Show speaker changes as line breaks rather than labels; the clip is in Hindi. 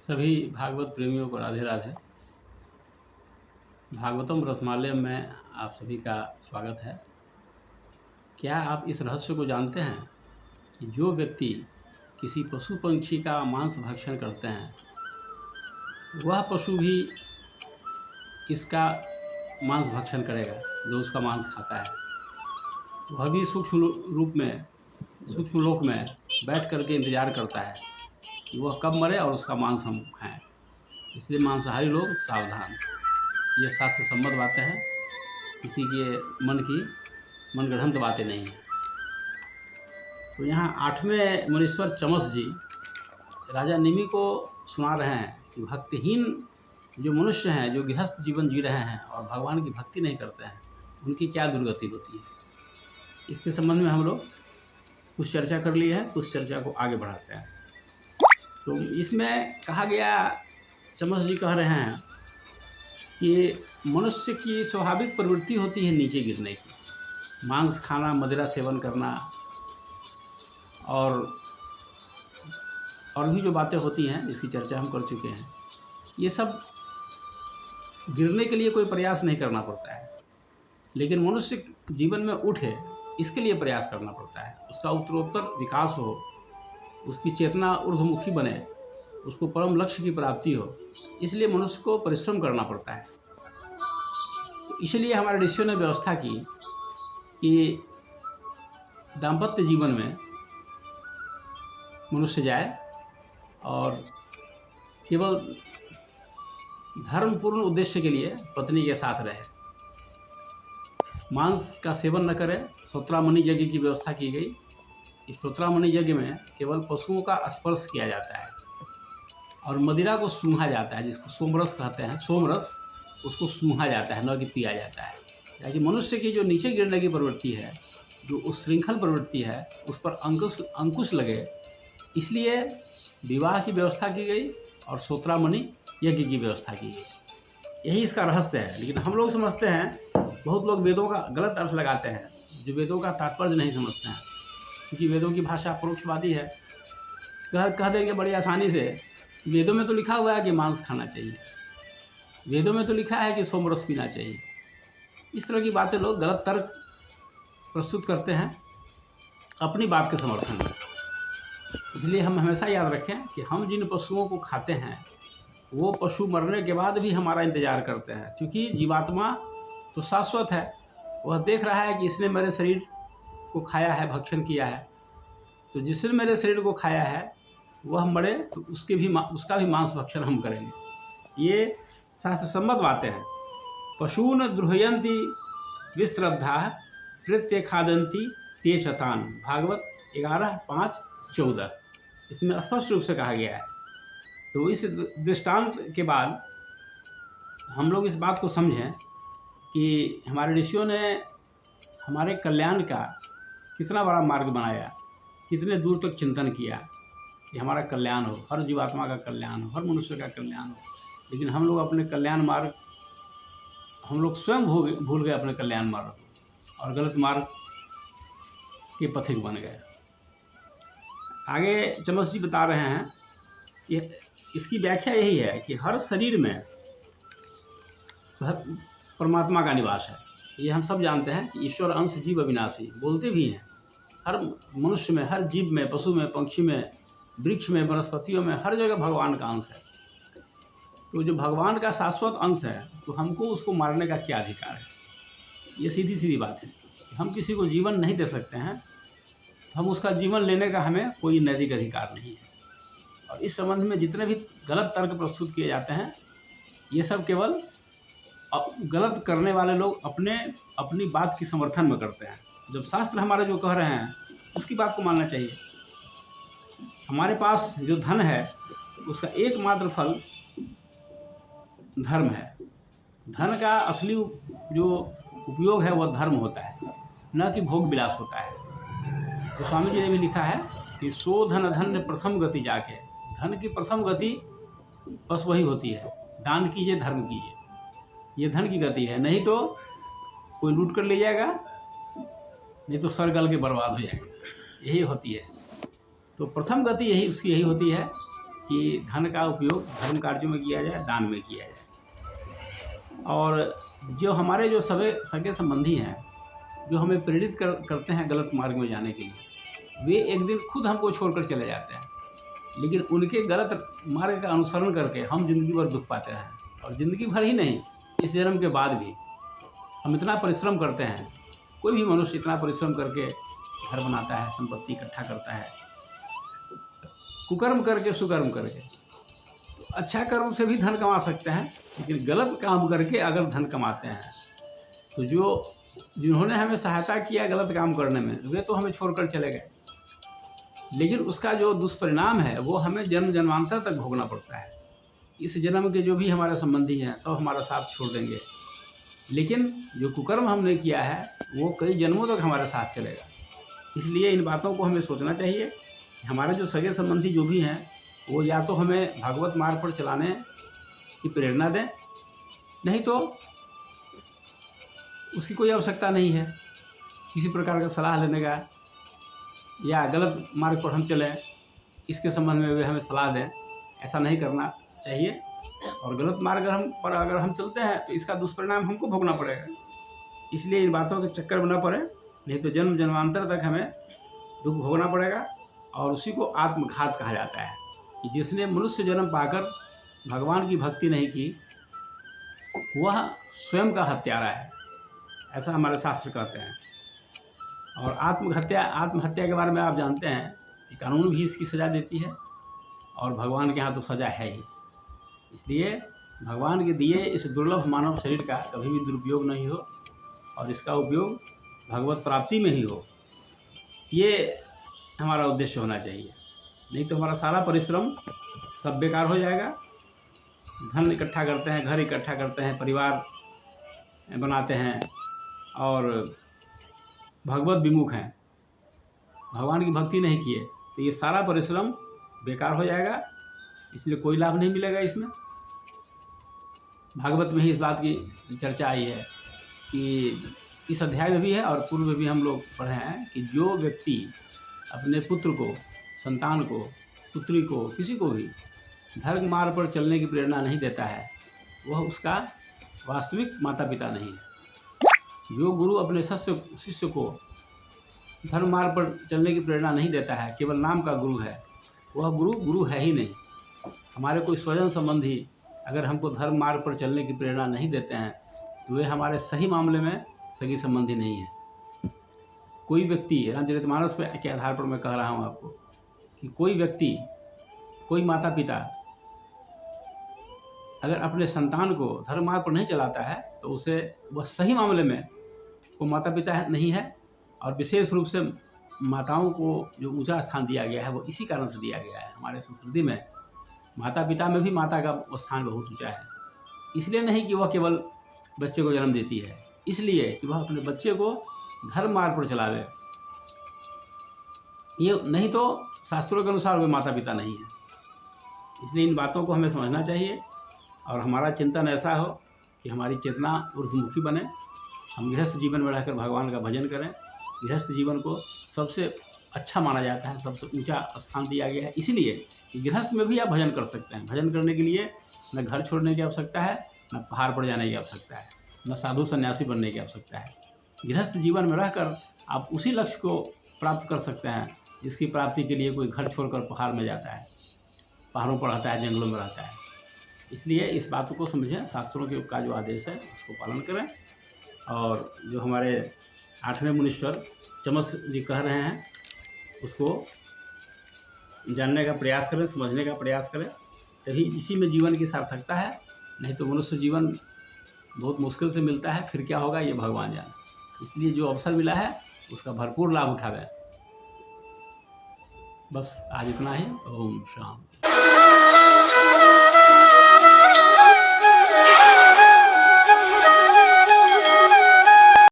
सभी भागवत प्रेमियों को राधे राधे। भागवतम रसमालयम में आप सभी का स्वागत है। क्या आप इस रहस्य को जानते हैं कि जो व्यक्ति किसी पशु पंछी का मांस भक्षण करते हैं वह पशु भी इसका मांस भक्षण करेगा। जो उसका मांस खाता है वह भी सूक्ष्म लोक में बैठ करके इंतजार करता है कि वह कब मरे और उसका मांस हम खाएं। इसलिए मांसाहारी लोग सावधान। ये शास्त्र सम्मत बातें हैं, किसी के मनगढ़ंत बातें नहीं हैं। तो यहाँ 8वें मुनीश्वर चमस जी राजा निमि को सुना रहे हैं कि भक्तिहीन जो मनुष्य हैं, जो गृहस्थ जीवन जी रहे हैं और भगवान की भक्ति नहीं करते हैं, उनकी क्या दुर्गति होती है। इसके संबंध में हम लोग कुछ चर्चा कर लिए हैं, कुछ चर्चा को आगे बढ़ाते हैं। तो इसमें कहा गया, चमस जी कह रहे हैं कि मनुष्य की स्वाभाविक प्रवृत्ति होती है नीचे गिरने की। मांस खाना, मदिरा सेवन करना और भी जो बातें होती हैं जिसकी चर्चा हम कर चुके हैं, ये सब गिरने के लिए कोई प्रयास नहीं करना पड़ता है, लेकिन मनुष्य जीवन में उठे इसके लिए प्रयास करना पड़ता है। उसका उत्तरोत्तर विकास हो, उसकी चेतना ऊर्ध्वमुखी बने, उसको परम लक्ष्य की प्राप्ति हो, इसलिए मनुष्य को परिश्रम करना पड़ता है। तो इसलिए हमारे ऋषियों ने व्यवस्था की कि दाम्पत्य जीवन में मनुष्य जाए और केवल धर्मपूर्ण उद्देश्य के लिए पत्नी के साथ रहे, मांस का सेवन न करे। श्रोत्रामणि यज्ञ की व्यवस्था की गई। इस श्रोत्रामणि यज्ञ में केवल पशुओं का स्पर्श किया जाता है और मदिरा को सूंघा जाता है, जिसको सोमरस कहते हैं। सोमरस उसको सूंघा जाता है, न कि पिया जाता है। ताकि मनुष्य की जो नीचे गिरने की प्रवृत्ति है, जो उस श्रृंखल प्रवृत्ति है, उस पर अंकुश लगे, इसलिए विवाह की व्यवस्था की गई और श्रोत्रामणि यज्ञ की व्यवस्था की गई। यही इसका रहस्य है। लेकिन हम लोग समझते हैं, बहुत लोग वेदों का गलत अर्थ लगाते हैं, जो वेदों का तात्पर्य नहीं समझते हैं, क्योंकि वेदों की भाषा परोक्षवादी है। कह देंगे बड़ी आसानी से, वेदों में तो लिखा हुआ है कि मांस खाना चाहिए, वेदों में तो लिखा है कि सोमरस पीना चाहिए। इस तरह की बातें लोग गलत तर्क प्रस्तुत करते हैं अपनी बात के समर्थन में। इसलिए हम हमेशा याद रखें कि हम जिन पशुओं को खाते हैं वो पशु मरने के बाद भी हमारा इंतजार करते हैं, क्योंकि जीवात्मा तो शाश्वत है। वह देख रहा है कि इसने मेरे शरीर को खाया है, भक्षण किया है, तो जिसने मेरे शरीर को खाया है वह मरे तो उसका भी मांस भक्षण हम करेंगे। ये शास्त्र सम्मत बातें हैं। पशून द्रुहयन्ति विश्रद्धा प्रत्य खादंती ते शतान, भागवत 11:5-14। इसमें स्पष्ट रूप से कहा गया है। तो इस दृष्टांत के बाद हम लोग इस बात को समझें कि हमारे ऋषियों ने हमारे कल्याण का कितना बड़ा मार्ग बनाया, कितने दूर तक चिंतन किया कि हमारा कल्याण हो, हर जीवात्मा का कल्याण हो, हर मनुष्य का कल्याण हो। लेकिन हम लोग अपने कल्याण मार्ग, हम लोग स्वयं भूल गए अपने कल्याण मार्ग और गलत मार्ग के पथिक बन गए। आगे चमस जी बता रहे हैं कि इसकी व्याख्या यही है कि हर शरीर में परमात्मा का निवास है। ये हम सब जानते हैं कि ईश्वर अंश जीव अविनाशी, बोलते भी हैं। हर मनुष्य में, हर जीव में, पशु में, पक्षी में, वृक्ष में, वनस्पतियों में, हर जगह भगवान का अंश है। तो जो भगवान का शाश्वत अंश है, तो हमको उसको मारने का क्या अधिकार है। ये सीधी सीधी बात है। हम किसी को जीवन नहीं दे सकते हैं, तो हम उसका जीवन लेने का हमें कोई नैतिक अधिकार नहीं है। और इस संबंध में जितने भी गलत तर्क प्रस्तुत किए जाते हैं, ये सब केवल गलत करने वाले लोग अपनी बात की समर्थन में करते हैं। जब शास्त्र हमारे जो कह रहे हैं उसकी बात को मानना चाहिए। हमारे पास जो धन है उसका एकमात्र फल धर्म है। धन का असली जो उपयोग है वह धर्म होता है, न कि भोग विलास होता है। तो स्वामी जी ने भी लिखा है कि सो धन धन्य प्रथम गति जाके, धन की प्रथम गति बस वही होती है, दान कीजिए, धर्म कीजिए। ये धन की गति है, नहीं तो कोई लूट कर ले जाएगा, नहीं तो सर गल के बर्बाद हो जाएगा। यही होती है। तो प्रथम गति उसकी यही होती है कि धन का उपयोग धर्म कार्यों में किया जाए, दान में किया जाए। और जो हमारे जो सगे संबंधी हैं, जो हमें प्रेरित करते हैं गलत मार्ग में जाने के लिए, वे एक दिन खुद हमको छोड़कर चले जाते हैं, लेकिन उनके गलत मार्ग का अनुसरण करके हम ज़िंदगी भर दुख पाते हैं। और ज़िंदगी भर ही नहीं, इस जन्म के बाद भी हम इतना परिश्रम करते हैं, कोई भी मनुष्य इतना परिश्रम करके घर बनाता है, संपत्ति इकट्ठा करता है, कुकर्म करके सुकर्म करके। तो अच्छा कर्म से भी धन कमा सकते हैं, लेकिन गलत काम करके अगर धन कमाते हैं तो जिन्होंने हमें सहायता किया गलत काम करने में, वे तो हमें छोड़कर चले गए, लेकिन उसका जो दुष्परिणाम है वो हमें जन्म जन्मांतर तक भोगना पड़ता है। इस जन्म के जो भी हमारे संबंधी हैं सब हमारा साथ छोड़ देंगे, लेकिन जो कुकर्म हमने किया है वो कई जन्मों तक हमारे साथ चलेगा। इसलिए इन बातों को हमें सोचना चाहिए कि हमारे जो सगे संबंधी जो भी हैं वो या तो हमें भागवत मार्ग पर चलाने की प्रेरणा दें, नहीं तो उसकी कोई आवश्यकता नहीं है किसी प्रकार का सलाह लेने का, या गलत मार्ग पर हम चलें इसके संबंध में वे हमें सलाह दें। ऐसा नहीं करना चाहिए। और गलत मार्ग पर अगर हम चलते हैं तो इसका दुष्परिणाम हमको भोगना पड़ेगा। इसलिए इन बातों के चक्कर में न पड़े, नहीं तो जन्म जन्मांतर तक हमें दुख भोगना पड़ेगा। और उसी को आत्मघात कहा जाता है कि जिसने मनुष्य जन्म पाकर भगवान की भक्ति नहीं की वह स्वयं का हत्यारा है, ऐसा हमारे शास्त्र कहते हैं। और आत्महत्या के बारे में आप जानते हैं कि कानून भी इसकी सज़ा देती है, और भगवान के यहाँ तो सज़ा है ही। इसलिए भगवान के दिए इस दुर्लभ मानव शरीर का कभी भी दुरुपयोग नहीं हो, और इसका उपयोग भगवत प्राप्ति में ही हो, ये हमारा उद्देश्य होना चाहिए। नहीं तो हमारा सारा परिश्रम सब बेकार हो जाएगा। धन इकट्ठा करते हैं, घर इकट्ठा करते हैं, परिवार बनाते हैं, और भगवत विमुख हैं, भगवान की भक्ति नहीं किए, तो ये सारा परिश्रम बेकार हो जाएगा। इसलिए कोई लाभ नहीं मिलेगा इसमें। भागवत में ही इस बात की चर्चा आई है कि इस अध्याय में भी है और पूर्व में भी हम लोग पढ़े हैं कि जो व्यक्ति अपने पुत्र को, संतान को, पुत्री को, किसी को भी धर्म मार्ग पर चलने की प्रेरणा नहीं देता है, वह उसका वास्तविक माता पिता नहीं है। जो गुरु अपने शिष्य को धर्म मार्ग पर चलने की प्रेरणा नहीं देता है, केवल नाम का गुरु है, वह गुरु है ही नहीं। हमारे कोई स्वजन संबंधी अगर हमको धर्म मार्ग पर चलने की प्रेरणा नहीं देते हैं तो वे हमारे सही मामले में सगी संबंधी नहीं है। कोई व्यक्ति, रामचरितमानस के आधार पर मैं कह रहा हूँ आपको कि कोई व्यक्ति, कोई माता पिता अगर अपने संतान को धर्म मार्ग पर नहीं चलाता है तो उसे वह सही मामले में वो माता पिता नहीं है। और विशेष रूप से माताओं को जो ऊंचा स्थान दिया गया है वो इसी कारण से दिया गया है। हमारे संस्कृति में माता पिता में भी माता का स्थान बहुत ऊंचा है। इसलिए नहीं कि वह केवल बच्चे को जन्म देती है, इसलिए कि वह अपने बच्चे को धर्म मार्ग पर चलावे। ये नहीं तो शास्त्रों के अनुसार वे माता पिता नहीं है। इसलिए इन बातों को हमें समझना चाहिए और हमारा चिंतन ऐसा हो कि हमारी चेतना ऊर्ध्वमुखी बने। हम गृहस्थ जीवन में रहकर भगवान का भजन करें। गृहस्थ जीवन को सबसे अच्छा माना जाता है, सबसे ऊंचा स्थान दिया गया है, इसलिए कि गृहस्थ में भी आप भजन कर सकते हैं। भजन करने के लिए न घर छोड़ने की आवश्यकता है, न पहाड़ पर जाने की आवश्यकता है, न साधु सन्यासी बनने की आवश्यकता है। गृहस्थ जीवन में रहकर आप उसी लक्ष्य को प्राप्त कर सकते हैं जिसकी प्राप्ति के लिए कोई घर छोड़कर पहाड़ में जाता है, पहाड़ों पर रहता है, जंगलों में रहता है। इसलिए इस बात को समझें, शास्त्रों के का जो आदेश है उसको पालन करें। और जो हमारे 8वें मुनीश्वर चमस जी कह रहे हैं उसको जानने का प्रयास करें, समझने का प्रयास करें, तभी इसी में जीवन की सार्थकता है। नहीं तो मनुष्य जीवन बहुत मुश्किल से मिलता है, फिर क्या होगा ये भगवान जाने। इसलिए जो अवसर मिला है उसका भरपूर लाभ उठावें। बस आज इतना ही। ओम शांति।